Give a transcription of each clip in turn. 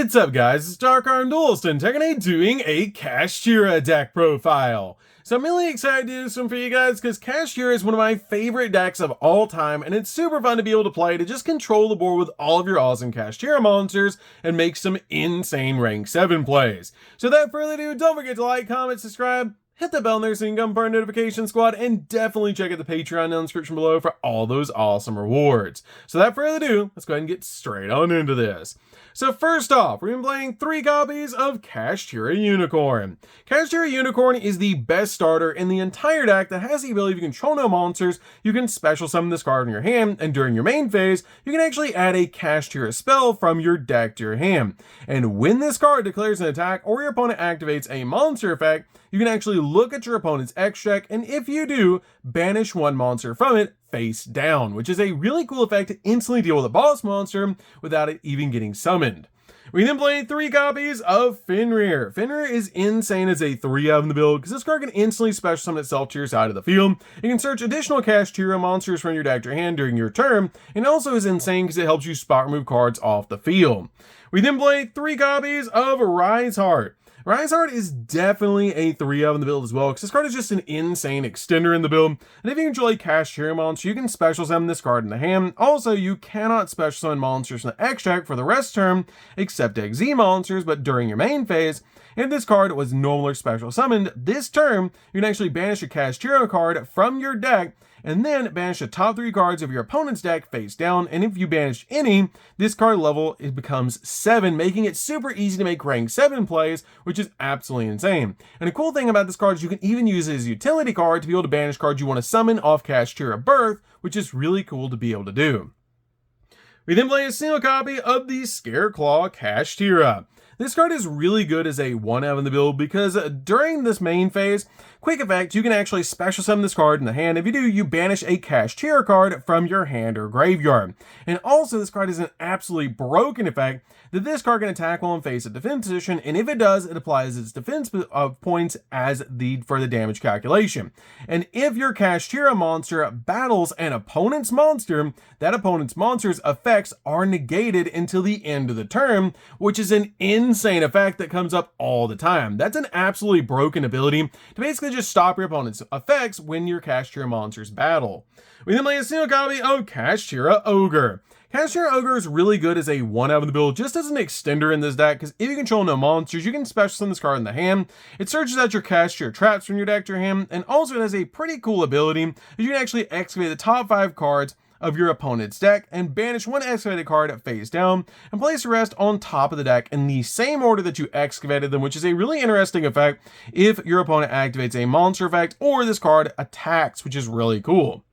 What's up guys, it's DarkArmedDuelist and today doing a Kashtira deck profile. So I'm really excited to do this one for you guys because Kashtira is one of my favorite decks of all time and it's super fun to be able to play to just control the board with all of your awesome Kashtira monsters and make some insane rank 7 plays. So without further ado, don't forget to like, comment, subscribe, hit the bell there so you can become part of the notification squad, and definitely check out the Patreon in the description below for all those awesome rewards. So without further ado, let's go ahead and get straight on into this. So first off, we're going to be playing 3 copies of Kashtira Unicorn. Kashtira Unicorn is the best starter in the entire deck that has the ability to control no monsters. You can special summon this card in your hand, and during your main phase, you can actually add a Kashtira spell from your deck to your hand. And when this card declares an attack or your opponent activates a monster effect, you can actually look at your opponent's X check, and if you do, banish one monster from it face down, which is a really cool effect to instantly deal with a boss monster without it even getting summoned. We then play 3 copies of Fenrir. Fenrir is insane as a 3-of in the build because this card can instantly special summon itself to your side of the field. You can search additional Kashtira monsters from your deck to your hand during your turn, and also is insane because it helps you spot remove cards off the field. We then play 3 copies of Riseheart. Riseheart is definitely a 3-of in the build as well, because this card is just an insane extender in the build, and if you control a Kashtira monster, you can special summon this card in the hand. Also, you cannot special summon monsters from the X deck for the rest turn, except XZ monsters, but during your main phase. If this card was normally special summoned this turn, you can actually banish a Kashtira card from your deck, and then banish the top 3 cards of your opponent's deck face down, and if you banish any, this card level it becomes 7, making it super easy to make rank 7 plays, which is absolutely insane. And a cool thing about this card is you can even use it as a utility card to be able to banish cards you want to summon off Kashtira Birth, which is really cool to be able to do. We then play a single copy of the Scareclaw Kashtira. This card is really good as a 1-of in the build because during this main phase, quick effect, you can actually special summon this card in the hand. If you do, you banish a Kashtira card from your hand or graveyard. And also, this card is an absolutely broken effect that this card can attack while in face of defense position, and if it does, it applies its defense points as for the damage calculation. And if your Kashtira monster battles an opponent's monster, that opponent's monster's effects are negated until the end of the turn, which is an insane effect that comes up all the time. That's an absolutely broken ability to basically just stop your opponent's effects when your Kashtira monsters battle. We then play a single copy of Kashtira Ogre. Kashtira Ogre is really good as a 1-of in the build, just as an extender in this deck, because if you control no monsters, you can special summon this card in the hand. It searches out your Kashtira traps from your deck to your hand, and also it has a pretty cool ability that you can actually excavate the top 5 cards of your opponent's deck and banish one excavated card face down and place the rest on top of the deck in the same order that you excavated them, which is a really interesting effect if your opponent activates a monster effect or this card attacks, which is really cool.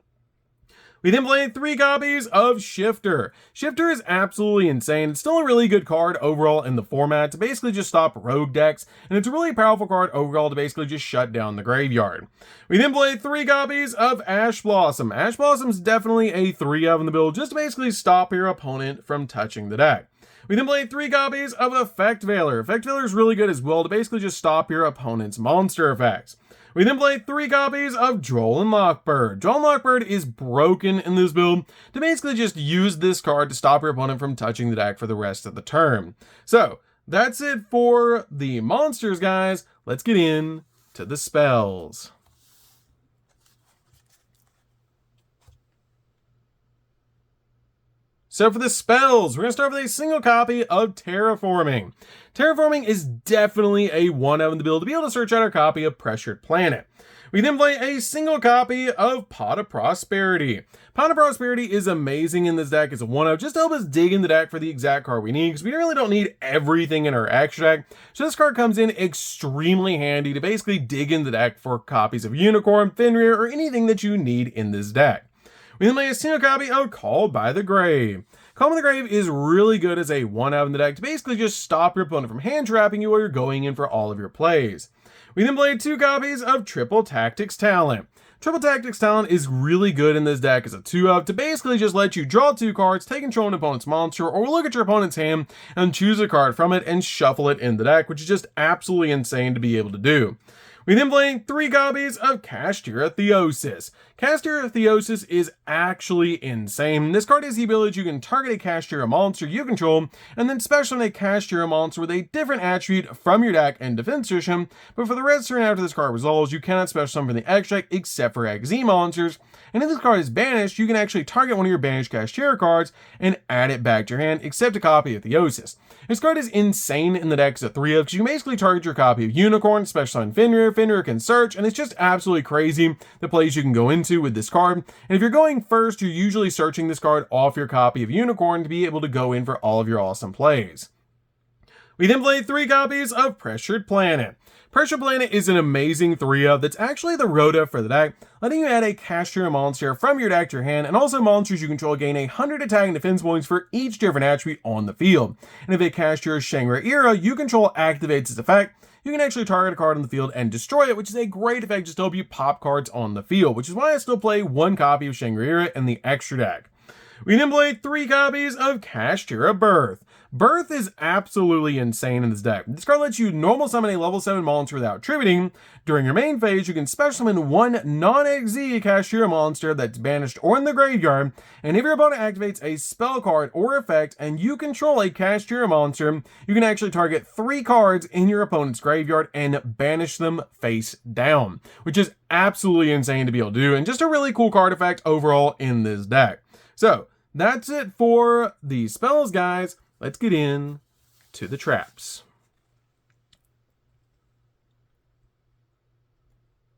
We then play 3 copies of Shifter. Shifter is absolutely insane. It's still a really good card overall in the format to basically just stop rogue decks, and it's a really powerful card overall to basically just shut down the graveyard. We then play 3 copies of Ash Blossom. Ash Blossom is definitely a 3-of in the build just to basically stop your opponent from touching the deck. We then play 3 copies of Effect Veiler. Effect Veiler is really good as well to basically just stop your opponent's monster effects. We then play 3 copies of Droll and Lockbird. Droll and Lockbird is broken in this build to basically just use this card to stop your opponent from touching the deck for the rest of the turn. So, that's it for the monsters, guys. Let's get in to the spells. So for the spells, we're going to start with a single copy of Terraforming. Terraforming is definitely a 1-of in the build to be able to search out our copy of Pressured Planet. We then play a single copy of Pot of Prosperity. Pot of Prosperity is amazing in this deck as a 1-of, just to help us dig in the deck for the exact card we need, because we really don't need everything in our extra deck. So this card comes in extremely handy to basically dig in the deck for copies of Unicorn, Fenrir, or anything that you need in this deck. We then play a single copy of Called by the Grave. Called by the Grave is really good as a 1-of in the deck to basically just stop your opponent from hand trapping you while you're going in for all of your plays. We then play 2 copies of Triple Tactics Talent. Triple Tactics Talent is really good in this deck as a 2-of to basically just let you draw 2 cards, take control of an opponent's monster, or look at your opponent's hand and choose a card from it and shuffle it in the deck, which is just absolutely insane to be able to do. We then play 3 copies of Kashtira Theosis. Kashtira Theosis is actually insane. This card has the ability you can target a Kashtira monster you control, and then special summon a Kashtira monster with a different attribute from your deck and defense system, but for the rest of the turn after this card resolves, you cannot special summon from the extra deck except for XZ monsters, and if this card is banished, you can actually target one of your banished Kashtira cards and add it back to your hand, except a copy of Theosis. This card is insane in the deck as a 3-of, because you can basically target your copy of Unicorn, special summon Fenrir, Fenrir can search, and it's just absolutely crazy the plays you can go into with this card. And if you're going first, you're usually searching this card off your copy of Unicorn to be able to go in for all of your awesome plays. We then play 3 copies of Pressured Planet. Pressured Planet is an amazing 3-of that's actually the Rota for the deck, letting you add a Kashtira monster from your deck to your hand, and also monsters you control gain 100 attack and defense points for each different attribute on the field. And if a Kashtira Shangri-La you control activates its effect, you can actually target a card on the field and destroy it, which is a great effect just to help you pop cards on the field, which is why I still play 1 copy of Shangri-La in the extra deck. We then play 3 copies of Kashtira Birth. Birth is absolutely insane in this deck. This card lets you normal summon a level 7 monster without tributing. During your main phase, you can special summon 1 non-XZ Kashtira monster that's banished or in the graveyard, and if your opponent activates a spell card or effect and you control a Kashtira monster, you can actually target 3 cards in your opponent's graveyard and banish them face down, which is absolutely insane to be able to do, and just a really cool card effect overall in this deck. So, that's it for the spells, guys. Let's get in to the traps.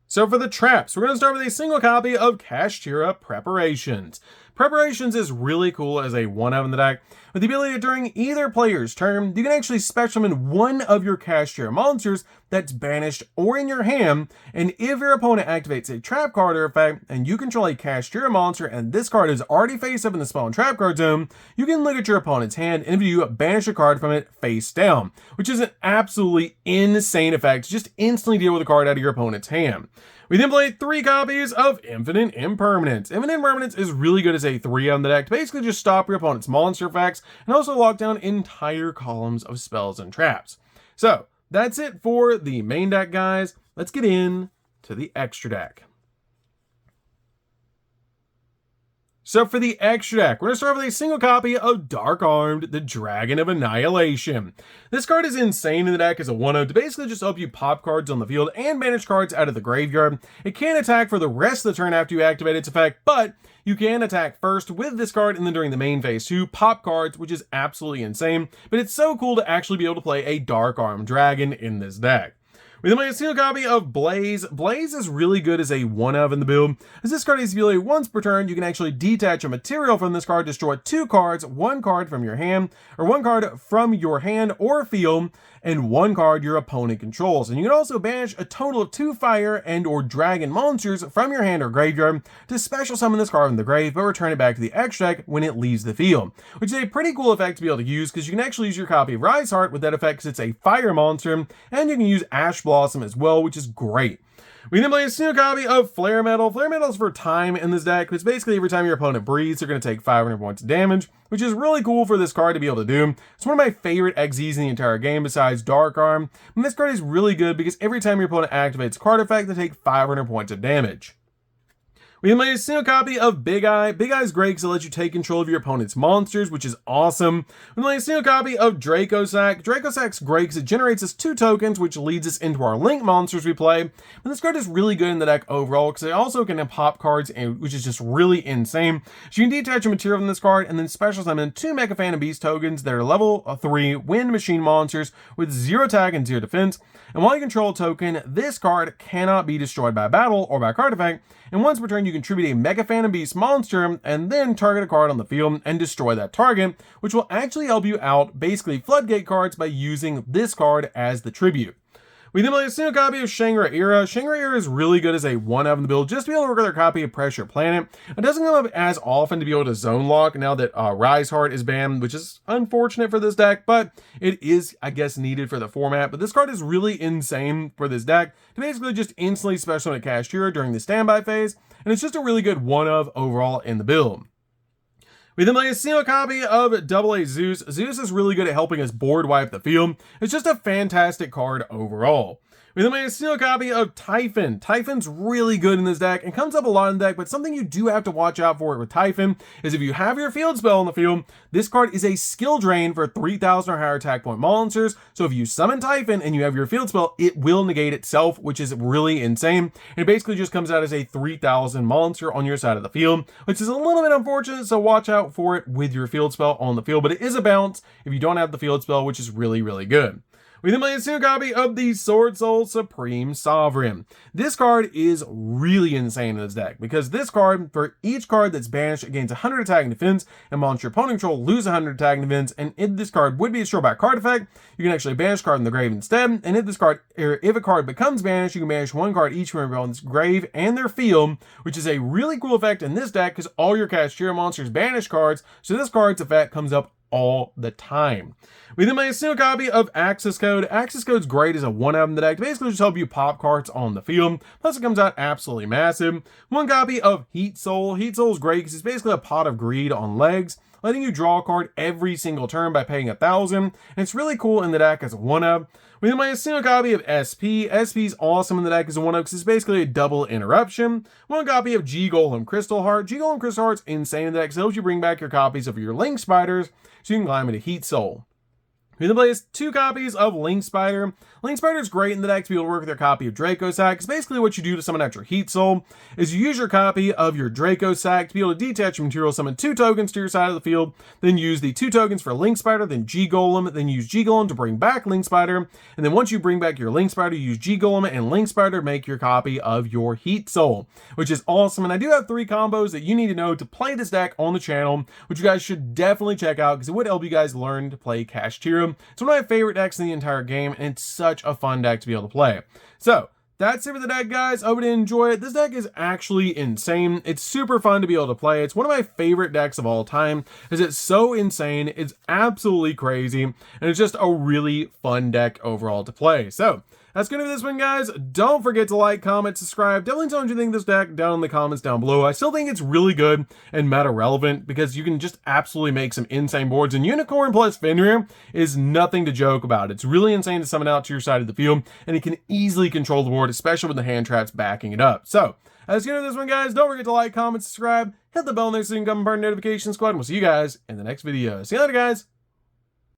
So for the traps, we're going to start with a single copy of Kashtira Preparations. Preparations is really cool as a 1-of in the deck. With the ability that during either player's turn, you can actually special summon 1 of your Kashtira monsters that's banished or in your hand, and if your opponent activates a trap card or effect, and you control a Kashtira monster, and this card is already face up in the spell and trap card zone, you can look at your opponent's hand, and if you banish a card from it face down, which is an absolutely insane effect to just instantly deal with a card out of your opponent's hand. We then play 3 copies of Infinite Impermanence. Infinite Impermanence is really good as a 3 on the deck to basically just stop your opponent's monster effects and also lock down entire columns of spells and traps. So, that's it for the main deck, guys. Let's get in to the extra deck. So for the extra deck, we're going to start with a single copy of Dark Armed, the Dragon of Annihilation. This card is insane in the deck as a 1-of to basically just help you pop cards on the field and banish cards out of the graveyard. It can't attack for the rest of the turn after you activate its effect, but you can attack first with this card and then during the main phase to pop cards, which is absolutely insane. But it's so cool to actually be able to play a Dark Armed Dragon in this deck. We then play a single copy of Blaze. Blaze is really good as a 1-of in the build, as this card has the ability once per turn, you can actually detach a material from this card, destroy 2 cards, 1 card from your hand, or 1 card from your hand or field, and 1 card your opponent controls. And you can also banish a total of 2 fire and or dragon monsters from your hand or graveyard to special summon this card from the grave, but return it back to the extra deck when it leaves the field, which is a pretty cool effect to be able to use, because you can actually use your copy of Rise Heart with that effect because it's a fire monster, and you can use Ash Blossom as well, which is great. We then play a single copy of Flare Metal. Flare Metal is for time in this deck, which basically every time your opponent breathes, they're going to take 500 points of damage, which is really cool for this card to be able to do. It's one of my favorite XZs in the entire game besides Dark Arm, and this card is really good because every time your opponent activates a card effect, they take 500 points of damage. We then made a single copy of Big Eye. Big Eye is great because it lets you take control of your opponent's monsters, which is awesome. We made a single copy of Dracosac. Dracosac's great because it generates us 2 tokens, which leads us into our Link monsters we play. And this card is really good in the deck overall because it also can pop cards, which is just really insane. So you can detach a material from this card and then special summon 2 Mecha Phantom Beast tokens that are level 3 wind machine monsters with 0 attack and 0 defense. And while you control a token, this card cannot be destroyed by battle or by card effect. And once per turn, you contribute a Mega Phantom Beast monster and then target a card on the field and destroy that target, which will actually help you out basically floodgate cards by using this card as the tribute. We then play a single copy of Shangri-La. Shangri-La is really good as a 1-of in the build, just to be able to work with our copy of Pressure Planet. It doesn't come up as often to be able to zone lock now that Rise Heart is banned, which is unfortunate for this deck, but it is, I guess, needed for the format. But this card is really insane for this deck to basically just instantly special summon a Kashtira during the standby phase, and it's just a really good 1-of overall in the build. We then play a single copy of AA Zeus. Zeus is really good at helping us board wipe the field. It's just a fantastic card overall. We then made a single copy of Typhon. Typhon's really good in this deck and comes up a lot in the deck, but something you do have to watch out for with Typhon is if you have your field spell on the field, this card is a skill drain for 3,000 or higher attack point monsters. So if you summon Typhon and you have your field spell, it will negate itself, which is really insane. And it basically just comes out as a 3,000 monster on your side of the field, which is a little bit unfortunate. So watch out for it with your field spell on the field, but it is a bounce if you don't have the field spell, which is really, really good. We then play a single copy of the Sword Soul Supreme Sovereign. This card is really insane in this deck because this card, for each card that's banished, it gains 100 attack and defense, and monster opponent control lose 100 attack and defense. And if this card would be a throwback card effect, you can actually banish a card in the grave instead. And if this card, or if a card becomes banished, you can banish one card each from everyone's grave and their field, which is a really cool effect in this deck because all your Kashtira monsters banish cards. So this card's effect comes up all the time. We then made a single copy of Access Code. Access Code's great as a one-up in the deck to basically just help you pop cards on the field. Plus it comes out absolutely massive. One copy of Heat Soul. Heat Soul is great because it's basically a pot of greed on legs, letting you draw a card every single turn by paying 1,000. And it's really cool in the deck as a one-up. We then made a single copy of SP. SP's awesome in the deck as a one-up because it's basically a double interruption. One copy of G-Golem Crystal Heart. G-Golem Crystal Heart's insane in the deck because it helps you bring back your copies of your Link Spiders so you can climb into Heat Soul. We then play two copies of Link Spider. Link Spider is great in the deck to be able to work with your copy of Draco Sack, because basically what you do to summon out your Heat Soul is you use your copy of your Draco Sack to be able to detach your material, summon 2 tokens to your side of the field, then use the 2 tokens for Link Spider, then G-Golem, then use G-Golem to bring back Link Spider, and then once you bring back your Link Spider, you use G-Golem and Link Spider to make your copy of your Heat Soul, which is awesome. And I do have 3 combos that you need to know to play this deck on the channel, which you guys should definitely check out because it would help you guys learn to play Kashtira. It's one of my favorite decks in the entire game, and it's such a fun deck to be able to play. So that's it for the deck, guys. I hope you enjoy it. This deck is actually insane. It's super fun to be able to play. It's one of my favorite decks of all time because it's so insane. It's absolutely crazy, and it's just a really fun deck overall to play. So that's going to be this one, guys. Don't forget to like, comment, subscribe. Definitely tell me what you think of this deck down in the comments down below. I still think it's really good and meta relevant because you can just absolutely make some insane boards. And Unicorn plus Fenrir is nothing to joke about. It's really insane to summon out to your side of the field, and it can easily control the board, especially with the hand traps backing it up. So that's going to be this one, guys. Don't forget to like, comment, subscribe, hit the bell next so you can become part of the notification squad, and we'll see you guys in the next video. See you later, guys.